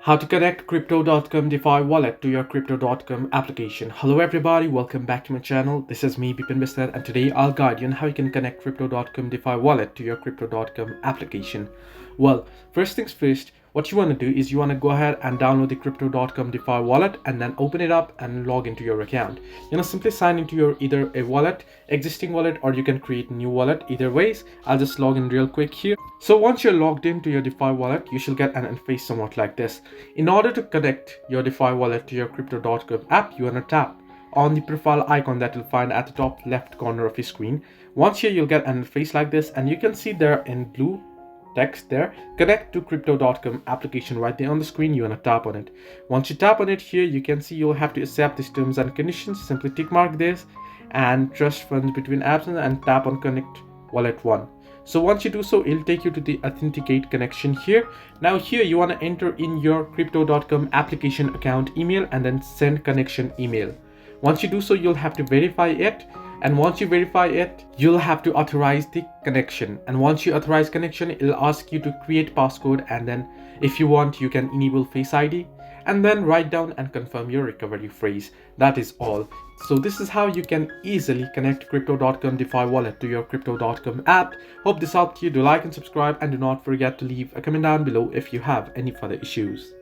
How to connect crypto.com DeFi wallet to your crypto.com application. Hello everybody, welcome back to my channel. This is me Bipin Bisnet, and today I'll guide you on how you can connect crypto.com DeFi wallet to your crypto.com application. Well, first things first, what you want to do is you want to go ahead and download the crypto.com DeFi wallet and then open it up and log into your account. Simply sign into your either a wallet, existing wallet, or you can create a new wallet. Either ways, I'll just log in real quick here. So once you're logged into your DeFi wallet, you should get an interface somewhat like this. In order to connect your DeFi wallet to your crypto.com app, you want to tap on the profile icon that you'll find at the top left corner of your screen. Once here, you'll get an interface like this, and you can see there in blue text there, connect to crypto.com application right there on the screen. You want to tap on it. Once you tap on it here, you can see you'll have to accept these terms and conditions. Simply tick mark this and trust funds between apps and tap on connect wallet 1. So once you do so, it'll take you to the authenticate connection here. Now here you want to enter in your crypto.com application account email and then send connection email. Once you do so, you'll have to verify it. And once you verify it, you'll have to authorize the connection. And once you authorize connection, it'll ask you to create passcode. And then if you want, you can enable Face ID and then write down and confirm your recovery phrase. That is all. So this is how you can easily connect crypto.com DeFi wallet to your crypto.com app. Hope this helped you. Do like and subscribe, and do not forget to leave a comment down below if you have any further issues.